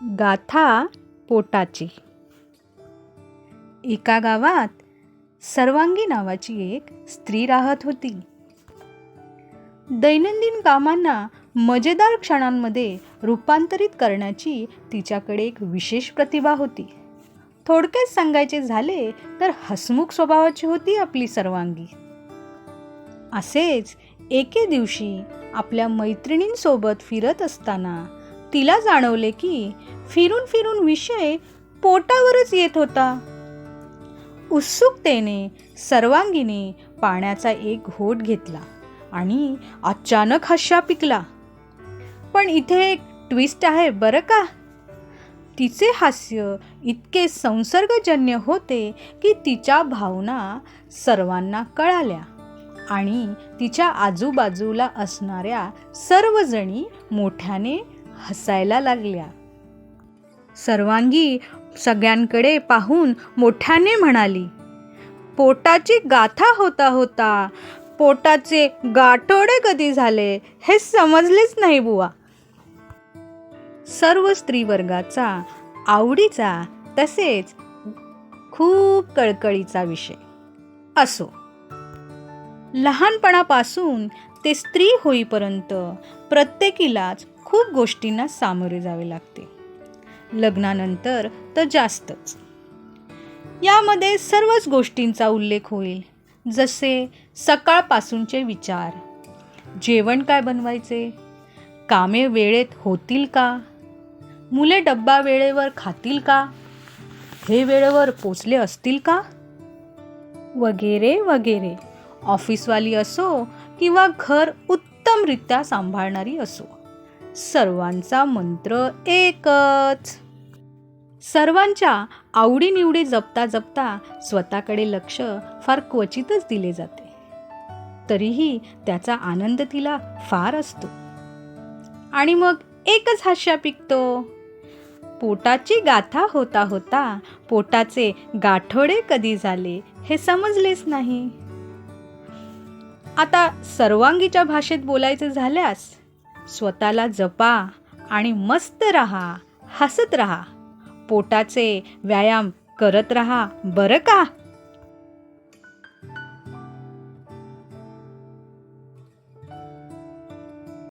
गाथा पोटाची. एका गावात सर्वांगी नावाची एक स्त्री राहत होती. दैनंदिन कामांना मजेदार क्षणांमध्ये रूपांतरित करण्याची तिच्याकडे एक विशेष प्रतिभा होती. थोडक्यात सांगायचे झाले तर हसमुख स्वभावाची होती आपली सर्वांगी. असेच एके दिवशी आपल्या मैत्रिणींसोबत फिरत असताना तिला जाणवले की फिरून फिरून विषय पोटावरच येत होता. उत्सुकतेने सर्वांगीने पाण्याचा एक घोट घेतला आणि अचानक हास्य पिकला. पण इथे एक ट्विस्ट आहे बरं का. तिचे हास्य इतके संसर्गजन्य होते की तिच्या भावना सर्वांना कळाल्या आणि तिच्या आजूबाजूला असणाऱ्या सर्वजणी मोठ्याने हसायला लागल्या. सर्वांगी सगळ्यांकडे पाहून मोठ्याने म्हणाली, पोटाची गाथा होता होता पोटाचे गाठोडे कधी झाले हे समजलेच नाही बुवा. सर्व स्त्रीवर्गाचा आवडीचा तसेच खूप कळकळीचा विषय. असो, लहानपणापासून ते स्त्री होईपर्यंत प्रत्येकीलाच खूप गोष्टींना सामोरे जावे लागते. लग्नानंतर तर जास्तच. यामध्ये सर्वच गोष्टींचा उल्लेख होईल, जसे सकाळपासूनचे विचार, जेवण काय बनवायचे, कामे वेळेत होतील का, मुले डब्बा वेळेवर खातील का, हे वेळेवर पोचले असतील का, वगैरे वगैरे. ऑफिसवाली असो किंवा घर उत्तमरित्या सांभाळणारी असो, सर्वांचा मंत्र एकच. सर्वांच्या आवडीनिवडी जपता जपता स्वतःकडे लक्ष फार क्वचितच दिले जाते. तरीही त्याचा आनंद तिला फार असतो. आणि मग एकच हास्य पिकतो. पोटाची गाथा होता होता पोटाचे गाठोडे कधी झाले हे समजलेच नाही. आता सर्वांगीच्या भाषेत बोलायचे झाल्यास, स्वतःला जपा आणि मस्त रहा, हसत रहा, पोटाचे व्यायाम करत रहा बरं का.